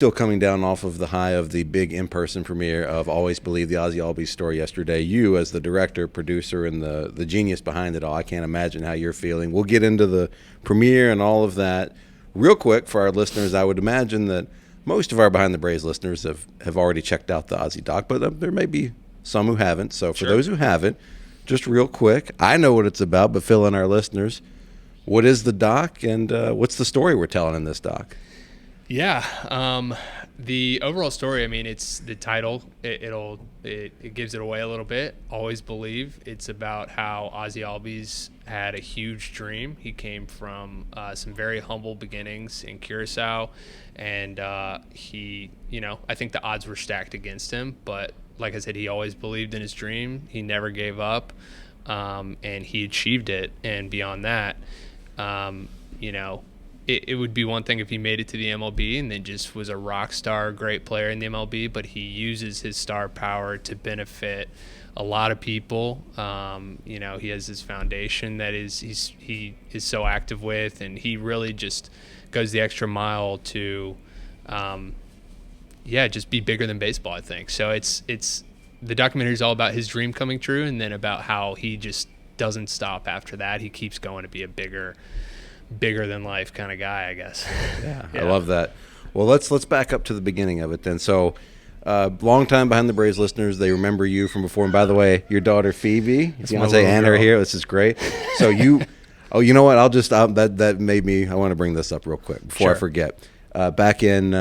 Still coming down off of the high of the big in-person premiere of Always Believe, the Ozzie Albies Story yesterday. You, as the director, producer, and the genius behind it all, I can't imagine how you're feeling. We'll get into the premiere and all of that real quick for our listeners. I would imagine that most of our Behind the Braves listeners have already checked out the Ozzie doc, but there may be some who haven't. So for those who haven't, just real quick, I know what it's about, but fill in our listeners. What is the doc, and what's the story we're telling in this doc? Yeah, the overall story, I mean, it's the title. It gives it away a little bit. Always Believe. It's about how Ozzie Albies had a huge dream. He came from some very humble beginnings in Curacao, and I think the odds were stacked against him. But like I said, he always believed in his dream. He never gave up, and he achieved it. And beyond that, it would be one thing if he made it to the MLB and then just was a rock star, great player in the MLB, but he uses his star power to benefit a lot of people. He has this foundation that he is so active with, and he really just goes the extra mile to, just be bigger than baseball, I think. So it's the documentary is all about his dream coming true, and then about how he just doesn't stop after that. He keeps going to be a bigger than life kind of guy, I guess. Yeah, I love that. Well, let's back up to the beginning of it then. So, long time Behind the Braves listeners, they remember you from before. And by the way, your daughter Phoebe, fiance Anna are here. This is great. So you know what? That made me. I want to bring this up real quick before I forget. Back in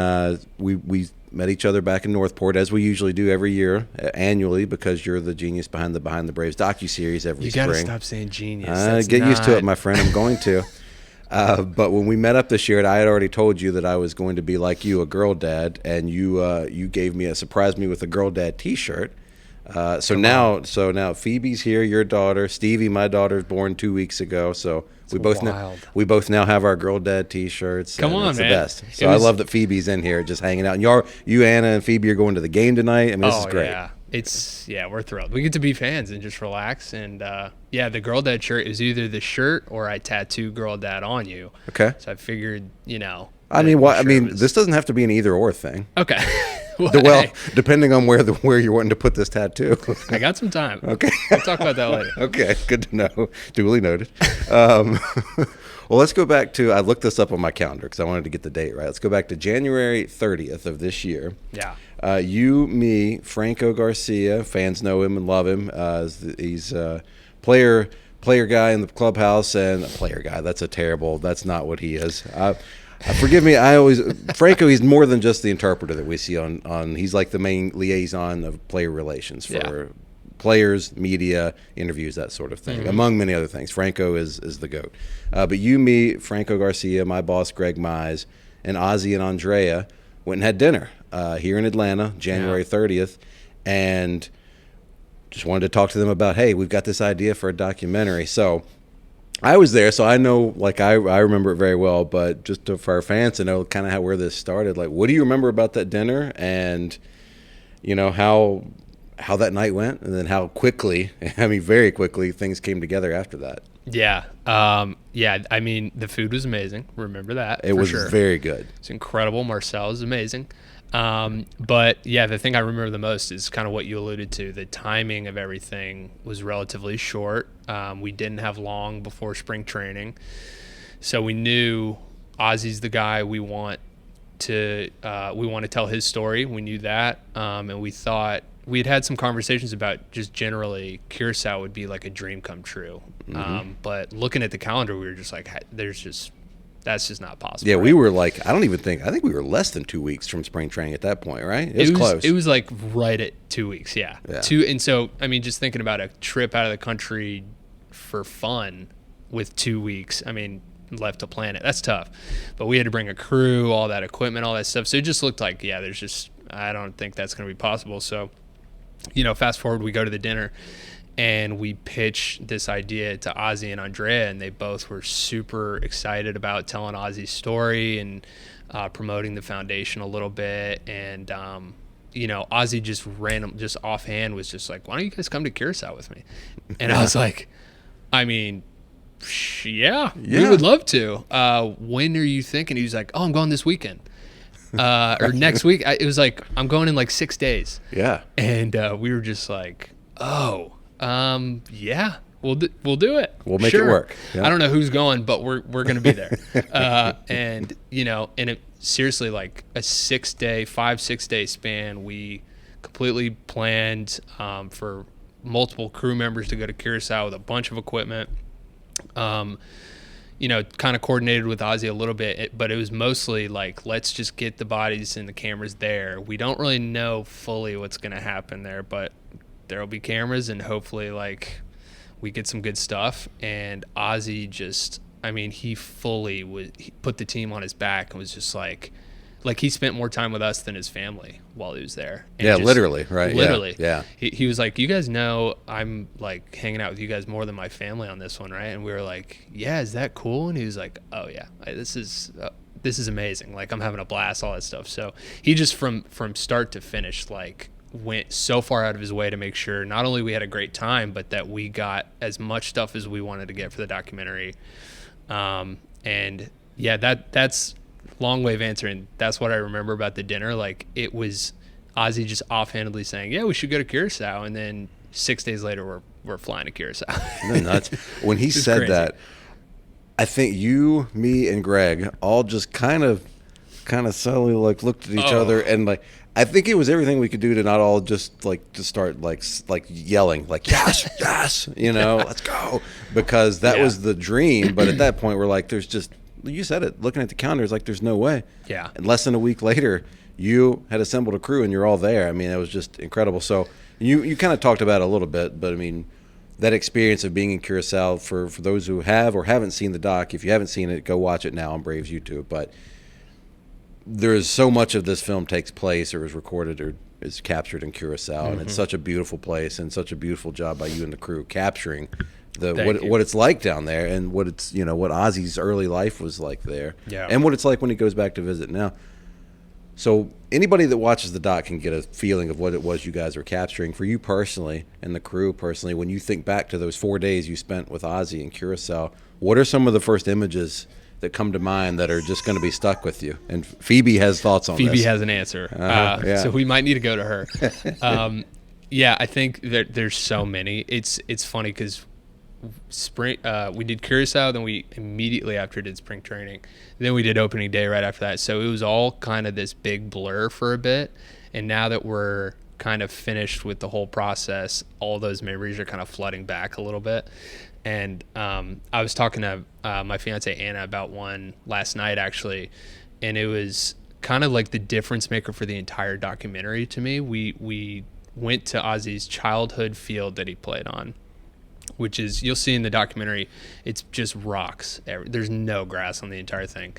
we met each other back in Northport, as we usually do every year, annually, because you're the genius behind the Braves docuseries every spring. You got to stop saying genius. Get used to it, my friend. I'm going to. But when we met up this year, I had already told you that I was going to be like you, a girl dad, and you gave me surprised me with a girl dad T-shirt. So now Phoebe's here, your daughter, Stevie, my daughter's born 2 weeks ago. So we both now have our girl dad T-shirts. Come on, it's man. The best. So I love that Phoebe's in here, just hanging out. And you, Anna, and Phoebe are going to the game tonight. I mean, this is great. Yeah. We're thrilled. We get to be fans and just relax. And the girl dad shirt is either the shirt or I tattoo girl dad on you. Okay. So I figured, this doesn't have to be an either or thing. Okay. Depending on where you're wanting to put this tattoo. I got some time. Okay. We'll talk about that later. Okay, good to know. Duly noted. Well, let's go back to, I looked this up on my calendar because I wanted to get the date right. Let's go back to January 30th of this year. Yeah. You, me, Franco Garcia, fans know him and love him. He's a player guy in the clubhouse, and a player guy. That's not what he is. Forgive me. Franco. He's more than just the interpreter that we see on. He's like the main liaison of player relations for players, media, interviews, that sort of thing, among many other things. Franco is the GOAT. But you, me, Franco Garcia, my boss Greg Mize, and Ozzie and Andrea went and had dinner here in Atlanta, January 30th, and just wanted to talk to them about, hey, we've got this idea for a documentary. So I was there, so I know, I remember it very well, but just for our fans to know kind of where this started, what do you remember about that dinner, and, how that night went, and then how quickly, very quickly, things came together after that. Yeah. The food was amazing. Remember that. It was very good. It's incredible. Marcel is amazing. The thing I remember the most is kind of what you alluded to. The timing of everything was relatively short. We didn't have long before spring training. So we knew Ozzie's the guy we want to tell his story. We knew that. And we thought, we'd had some conversations about just generally Curacao would be like a dream come true. But looking at the calendar, we were just like, that's just not possible. Yeah, right? We were I think we were less than 2 weeks from spring training at that point, right? It was close. It was right at 2 weeks, yeah. And so, just thinking about a trip out of the country for fun with 2 weeks, left to plan it, that's tough. But we had to bring a crew, all that equipment, all that stuff. So it just looked like, I don't think that's going to be possible. So, fast forward, we go to the dinner and we pitch this idea to Ozzie and Andrea, and they both were super excited about telling Ozzie's story and promoting the foundation a little bit. And, Ozzie just offhand was just like, why don't you guys come to Curacao with me? And I was like, yeah, we would love to. When are you thinking? He was like, I'm going this weekend. or next week. It was like, I'm going in like 6 days. Yeah. And we were just like, oh, yeah, we'll do it. We'll make it work. Yeah. I don't know who's going, but we're going to be there. And, and it seriously, like a 6 day, 5-6 day span, we completely planned for multiple crew members to go to Curacao with a bunch of equipment. Kind of coordinated with Ozzie a little bit, but it was mostly like, let's just get the bodies and the cameras there. We don't really know fully what's going to happen there, but there'll be cameras, and hopefully like we get some good stuff. And Ozzie just, he put the team on his back and was just like he spent more time with us than his family while he was there. And yeah, literally, right? Literally. Yeah. He was like, you guys know I'm like hanging out with you guys more than my family on this one, right? And we were like, yeah, is that cool? And he was like, oh yeah, this is amazing. Like, I'm having a blast, all that stuff. So he just from start to finish, like, went so far out of his way to make sure not only we had a great time, but that we got as much stuff as we wanted to get for the documentary. And yeah, that's long way of answering. That's what I remember about the dinner. Like, it was Ozzie just offhandedly saying, yeah, we should go to Curacao. And then 6 days later, we're flying to Curacao. Nuts. When he said crazy. That, I think you, me, and Greg all just kind of subtly like looked at each other, and like, I think it was everything we could do to not all just like to start like yelling like, yes, yes, let's go, because that was the dream. But at that point, we're like, there's just, you said it, looking at the calendar, it's like there's no way. Yeah. And less than a week later, you had assembled a crew and you're all there. It was just incredible. So you kind of talked about it a little bit, but that experience of being in Curacao, for those who have or haven't seen the doc, if you haven't seen it, go watch it now on Braves YouTube. But there's so much of this film takes place or is recorded or is captured in Curacao, and it's such a beautiful place and such a beautiful job by you and the crew capturing what it's like down there, and what it's what Ozzie's early life was like there, and what it's like when he goes back to visit now. So anybody that watches the doc can get a feeling of what it was you guys were capturing. For you personally and the crew personally, when you think back to those 4 days you spent with Ozzie in Curacao, what are some of the first images that come to mind that are just going to be stuck with you? And Phoebe has thoughts on this. Phoebe has an answer, so we might need to go to her. I think that there's so many. It's funny because we did Curacao, then we immediately after did spring training, then we did opening day right after that. So it was all kind of this big blur for a bit, and now that we're kind of finished with the whole process, all those memories are kind of flooding back a little bit. And I was talking to my fiance Anna about one last night actually, and it was kind of like the difference maker for the entire documentary to me. We went to Ozzie's childhood field that he played on, which is, you'll see in the documentary, it's just rocks. There's no grass on the entire thing.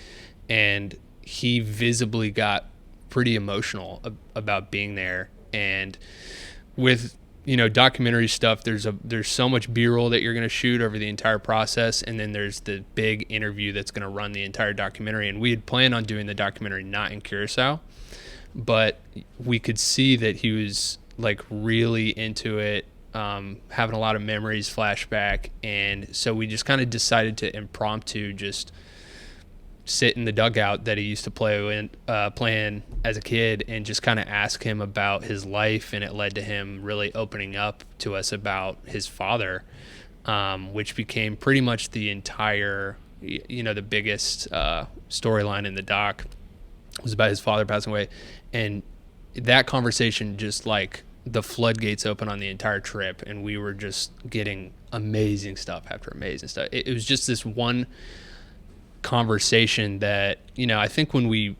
And he visibly got pretty emotional about being there. And with, documentary stuff, there's so much B-roll that you're going to shoot over the entire process. And then there's the big interview that's going to run the entire documentary. And we had planned on doing the documentary not in Curacao, but we could see that he was like really into it, having a lot of memories flashback, and so we just kind of decided to impromptu just sit in the dugout that he used to play in as a kid, and just kind of ask him about his life. And it led to him really opening up to us about his father, which became pretty much the entire, the biggest storyline in the doc was about his father passing away. And that conversation just like the floodgates open on the entire trip, and we were just getting amazing stuff after amazing stuff. It was just this one conversation that, I think when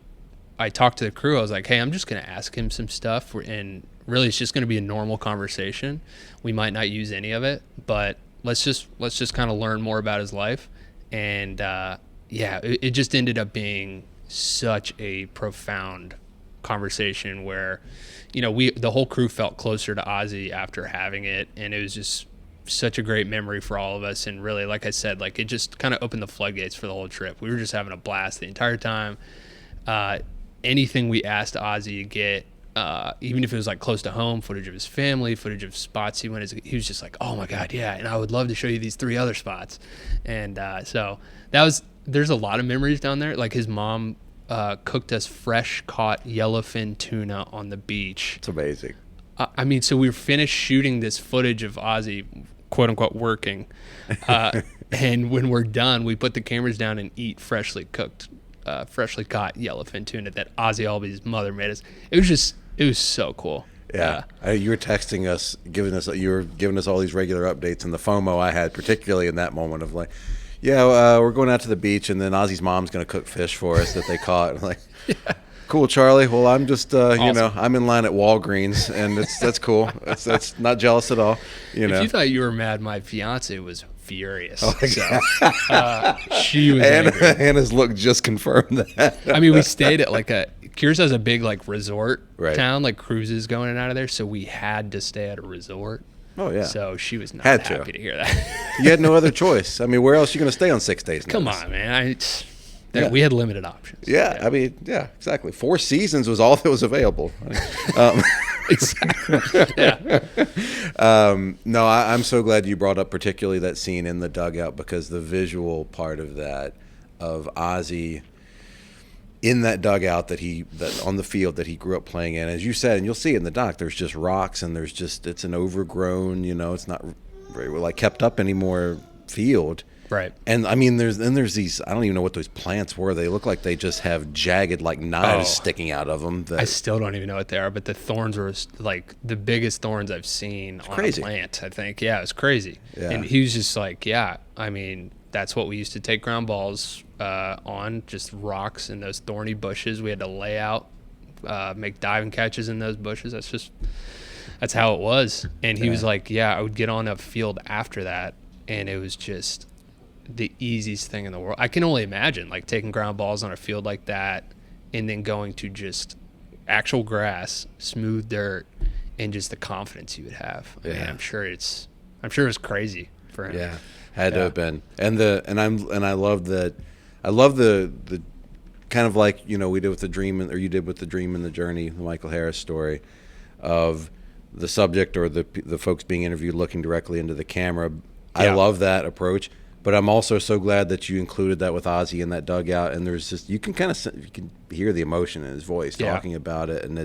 I talked to the crew, I was like, hey, I'm just going to ask him some stuff, and really it's just going to be a normal conversation. We might not use any of it, but let's just kind of learn more about his life. And it just ended up being such a profound conversation where, the whole crew felt closer to Ozzie after having it, and it was just such a great memory for all of us. And really, like I said, like it just kind of opened the floodgates for the whole trip. We were just having a blast the entire time. Anything we asked Ozzie to get, even if it was like close to home, footage of his family, footage of spots he went, he was just like, oh my God, yeah, and I would love to show you these 3 other spots. And so there's a lot of memories down there. Like his mom cooked us fresh caught yellowfin tuna on the beach. It's amazing. I mean, so we were finished shooting this footage of Ozzie, quote unquote, working. And when we're done, we put the cameras down and eat freshly cooked, freshly caught yellowfin tuna that Ozzie Albies' mother made us. It was so cool. Yeah, you were texting us, you were giving us all these regular updates, and the FOMO I had, particularly in that moment of like, yeah, we're going out to the beach, and then Ozzie's mom's going to cook fish for us that they caught. I'm like, yeah. Cool, Charlie. Well, I'm just, awesome. I'm in line at Walgreens, and that's cool. That's not jealous at all. If you thought you were mad, my fiance was furious. Oh, she was angry. Hannah's look just confirmed that. I mean, we stayed at Curaçao's a big resort town, cruises going in and out of there, so we had to stay at a resort. Oh yeah. So she was not happy to hear that. You had no other choice. I mean, where else are you going to stay on 6 days? Come on, man. We had limited options. Yeah, I mean, yeah, exactly. 4 seasons was all that was available. Exactly. Yeah. No, I'm so glad you brought up particularly that scene in the dugout, because the visual part of that, of Ozzie in that dugout that on the field that he grew up playing in, as you said, and you'll see it in the doc, there's just rocks and it's an overgrown, it's not very kept up anymore field. Right. And I mean, there's these, I don't even know what those plants were. They look like they just have jagged knives sticking out of them. I still don't even know what they are, but the thorns were the biggest thorns I've seen on a plant, I think. Yeah, it was crazy. Yeah. And he was just I mean, that's what we used to take ground balls on, just rocks and those thorny bushes. We had to lay out, make diving catches in those bushes. That's how it was. And he was like, I would get on a field after that, and it was just the easiest thing in the world. I can only imagine taking ground balls on a field like that and then going to just actual grass, smooth dirt, and just the confidence you would have. Yeah. I mean, I'm sure it was crazy for him. Yeah. Had to have been. And I love that. I love the kind of we did with the dream, or you did with the Dream and the Journey, the Michael Harris story, of the subject or the folks being interviewed looking directly into the camera. Yeah. I love that approach. But I'm also so glad that you included that with Ozzie in that dugout, and there's just you can hear the emotion in his voice talking about it, and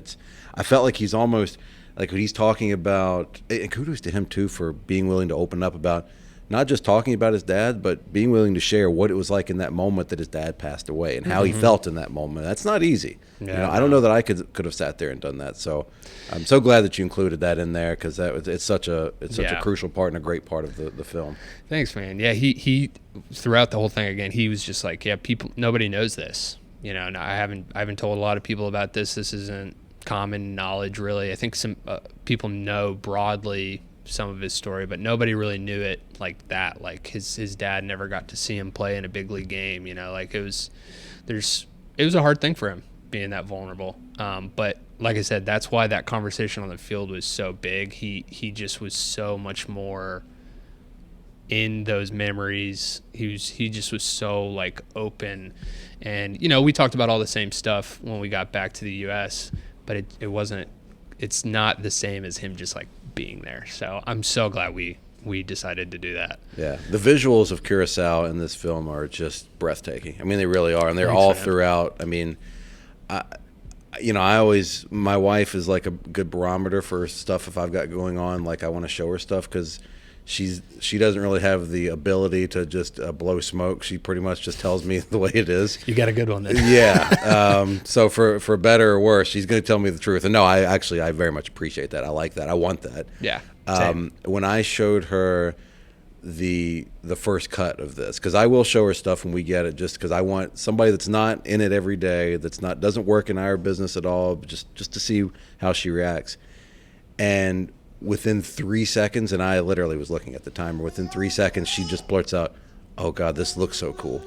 I felt like he's almost when he's talking about, and kudos to him too for being willing to open up about not just talking about his dad, but being willing to share what it was like in that moment that his dad passed away and how he felt in that moment. That's not easy. Yeah, I don't know that I could have sat there and done that. So I'm so glad that you included that in there, because it's such a crucial part and a great part of the film. Thanks, man. Yeah, he throughout the whole thing, again, he was just people, nobody knows this. And I haven't told a lot of people about this. This isn't common knowledge, really. I think some people know broadly some of his story, but nobody really knew it like that. His dad never got to see him play in a big league game. It was a hard thing for him being that vulnerable. But like I said, that's why that conversation on the field was so big. He just was so much more in those memories. He just was so open, and we talked about all the same stuff when we got back to the U.S., but it's not the same as him just being there. So I'm so glad we decided to do that. Yeah, the visuals of Curacao in this film are just breathtaking. I mean, they really are, and they're all throughout. I mean, my wife is a good barometer for stuff if I've got going on. I want to show her stuff, because she doesn't really have the ability to just blow smoke. She pretty much just tells me the way it is. You got a good one then. Yeah. So for better or worse, she's going to tell me the truth. And no, I very much appreciate that. I like that. I want that. Yeah. Same. When I showed her the first cut of this, because I will show her stuff when we get it, just because I want somebody that's not in it every day, doesn't work in our business at all, just to see how she reacts. And within 3 seconds, and I literally was looking at the timer, within 3 seconds, she just blurts out, "Oh God, this looks so cool."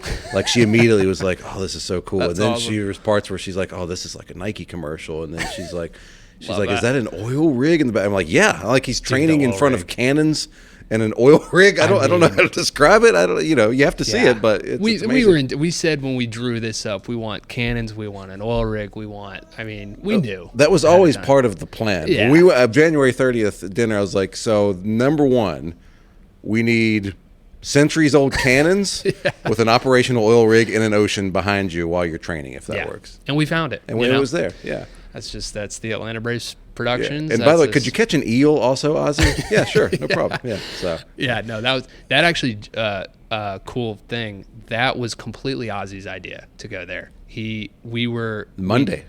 She immediately was like, "Oh, this is so cool." That's and then awesome. there's parts where she's like, "Oh, this is like a Nike commercial." And then she's like, "Is that an oil rig in the back?" I'm like, "Yeah." He's training in front of cannons and an oil rig. I don't know how to describe it. You have to see it, but it's amazing. We said when we drew this up, we want cannons, we want an oil rig, we knew. That was always part of the plan. Yeah. When we January 30th dinner, I was like, so number one, we need centuries-old cannons with an operational oil rig in an ocean behind you while you're training, if that works. And we found it. And when it was there, That's the Atlanta Braves Productions. Yeah. And by the way, could you catch an eel also, Ozzie? Yeah, sure, no problem. Yeah, so. Yeah, no, that actually cool thing. That was completely Ozzie's idea to go there. We were Monday.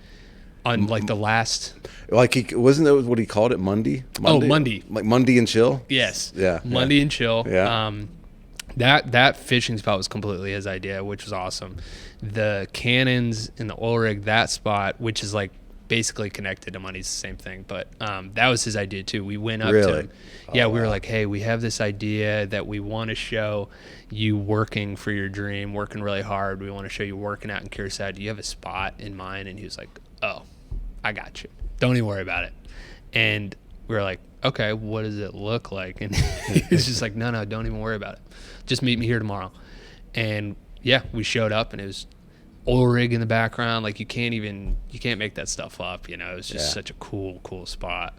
On like the last, like he wasn't that what he called it, Monday? Monday, like Monday and chill. Yes, yeah, Monday and chill. Yeah, that fishing spot was completely his idea, which was awesome. The cannons and the oil rig, that spot, which is like basically connected to Money's the same thing, but that was his idea too. We went up to him. We were like, hey, we have this idea that we want to show you working for your dream, working really hard. We want to show you working out in Curacao. Do you have a spot in mind? And he was like, oh, I got you. Don't even worry about it. And we were like, okay, what does it look like? And he was just like, no, don't even worry about it. Just meet me here tomorrow. And yeah, we showed up and it was oil rig in the background. Like you can't make that stuff up. It was just such a cool spot.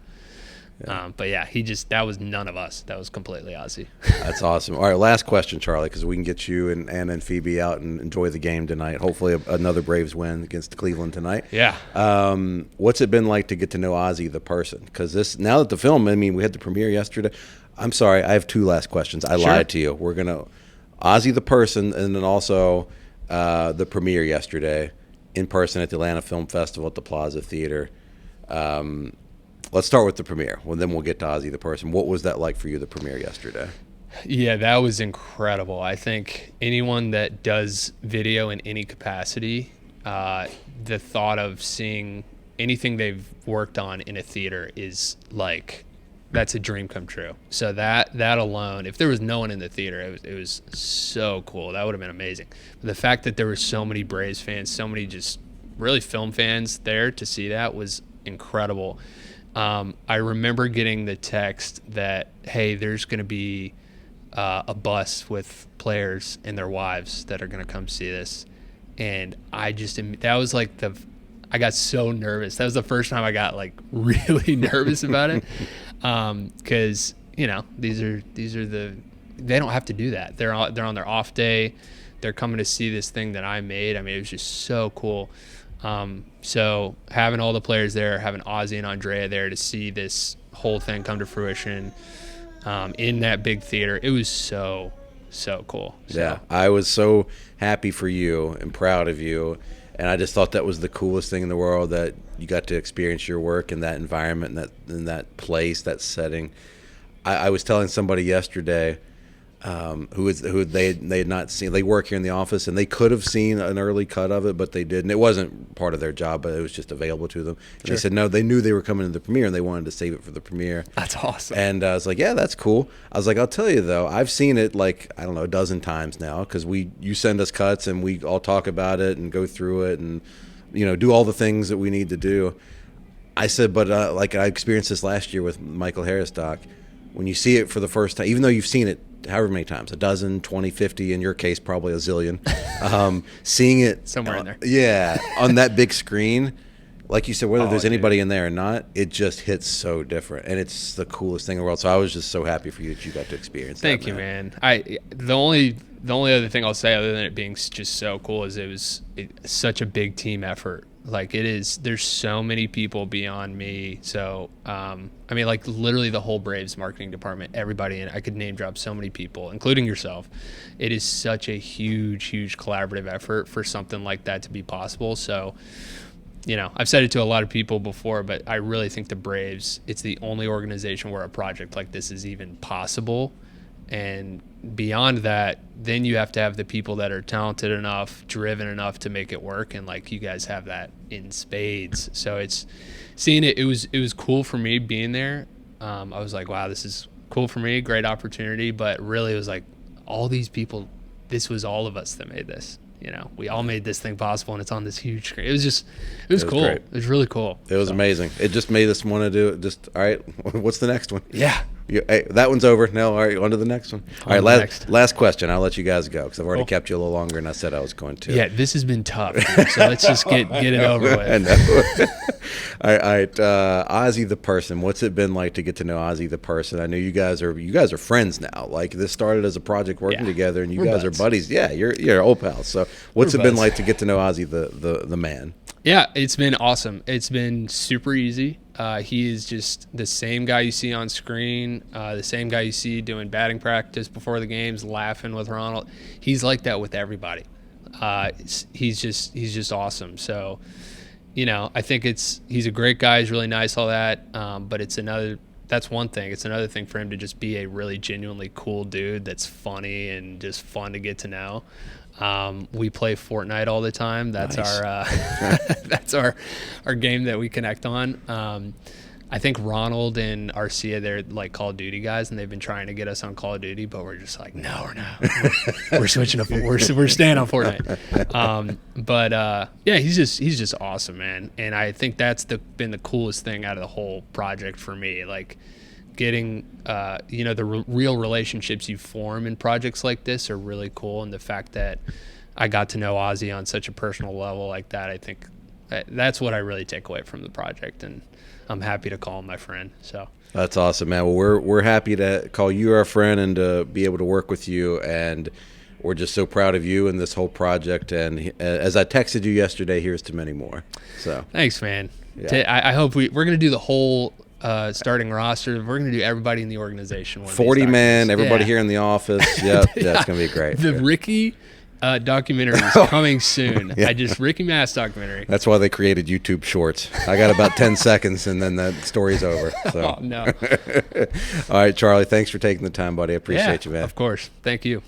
Yeah. But yeah, that was none of us. That was completely Ozzie. That's awesome. All right, last question, Charlie, because we can get you and Anna and Phoebe out and enjoy the game tonight. Hopefully another Braves win against Cleveland tonight. Yeah. What's it been like to get to know Ozzie the person? Because now that the film, we had the premiere yesterday. I'm sorry, I have two last questions. I lied to you. We're going to Ozzie the person, and then also the premiere yesterday in person at the Atlanta Film Festival at the Plaza Theater. Let's start with the premiere. Well, then we'll get to Ozzie the person. What was that like for you, the premiere yesterday? Yeah, that was incredible. I think anyone that does video in any capacity, the thought of seeing anything they've worked on in a theater is like, that's a dream come true. So that alone, if there was no one in the theater, it was so cool. That would have been amazing. But the fact that there were so many Braves fans, so many just really film fans there to see that was incredible. I remember getting the text that, hey, there's going to be a bus with players and their wives that are going to come see this. And I got so nervous. That was the first time I got like really nervous about it. Cause these are they don't have to do that. They're on their off day. They're coming to see this thing that I made. It was just so cool. So having all the players there, having Ozzie and Andrea there to see this whole thing come to fruition in that big theater, it was so cool. So. Yeah, I was so happy for you and proud of you, and I just thought that was the coolest thing in the world, that you got to experience your work in that environment, in that place, that setting. I was telling somebody yesterday who they had not seen. They work here in the office, and they could have seen an early cut of it, but they didn't. It wasn't part of their job, but it was just available to them. And They said no, they knew they were coming to the premiere, and they wanted to save it for the premiere. That's awesome. And I was like, yeah, that's cool. I was like, I'll tell you though, I've seen it like, I don't know, a dozen times now, because you send us cuts and we all talk about it and go through it and do all the things that we need to do. I said, but like I experienced this last year with Michael Harris doc. When you see it for the first time, even though you've seen it however many times, a dozen, 20, 50, in your case, probably a zillion, seeing it somewhere in there. Yeah, on that big screen, like you said, whether there's anybody in there or not, it just hits so different, and it's the coolest thing in the world. So I was just so happy for you that you got to experience that. Thank you, man. The only other thing I'll say, other than it being just so cool, is it was such a big team effort. Like it is, there's so many people beyond me. So, like literally the whole Braves marketing department, everybody, and I could name drop so many people, including yourself. It is such a huge collaborative effort for something like that to be possible. So, I've said it to a lot of people before, but I really think the Braves, it's the only organization where a project like this is even possible. And beyond that, then you have to have the people that are talented enough, driven enough to make it work. And like you guys have that in spades. So it's seeing it. It was cool for me being there. I was like, wow, this is cool for me. Great opportunity. But really it was like all these people, this was all of us that made this. We all made this thing possible, and it's on this huge screen. It was cool. Great. It was really cool. It was amazing. It just made us want to do it. Just, all right, what's the next one? Yeah. Hey, that one's over. No, all right, on to the next one. All right, last question. I'll let you guys go because I've already kept you a little longer than I said I was going to. Yeah, this has been tough, dude, so let's just get it over with. I know. All right, Ozzie the person. What's it been like to get to know Ozzie the person? I know you guys are friends now. Like this started as a project working together, and you guys are buddies. Yeah, you're old pals. So what's it been like to get to know Ozzie the man? Yeah, it's been awesome. It's been super easy. He is just the same guy you see on screen, the same guy you see doing batting practice before the games, laughing with Ronald. He's like that with everybody. He's just awesome. So, I think he's a great guy. He's really nice, all that. But that's one thing. It's another thing for him to just be a really genuinely cool dude that's funny and just fun to get to know. We play Fortnite all the time. That's nice. our game that we connect on. I think Ronald and Arcia, they're like Call of Duty guys, and they've been trying to get us on Call of Duty, but we're just like, no, we're not. We're switching up. We're staying on Fortnite. Yeah, he's just awesome, man. And I think that's been the coolest thing out of the whole project for me. Like getting, the real relationships you form in projects like this are really cool. And the fact that I got to know Ozzie on such a personal level like that, I think that's what I really take away from the project. And I'm happy to call him my friend. So that's awesome, man. Well, we're happy to call you our friend and to be able to work with you. And we're just so proud of you and this whole project. And as I texted you yesterday, here's to many more. So thanks, man. Yeah. I hope we're going to do the whole starting roster. We're going to do everybody in the organization. 40 man, everybody here in the office. Yep, that's going to be great. The Ricky documentary is coming soon. Ricky Mass documentary. That's why they created YouTube Shorts. I got about 10 seconds, and then the story's over. So. Oh, no. All right, Charlie, thanks for taking the time, buddy. I appreciate you, man. Of course. Thank you.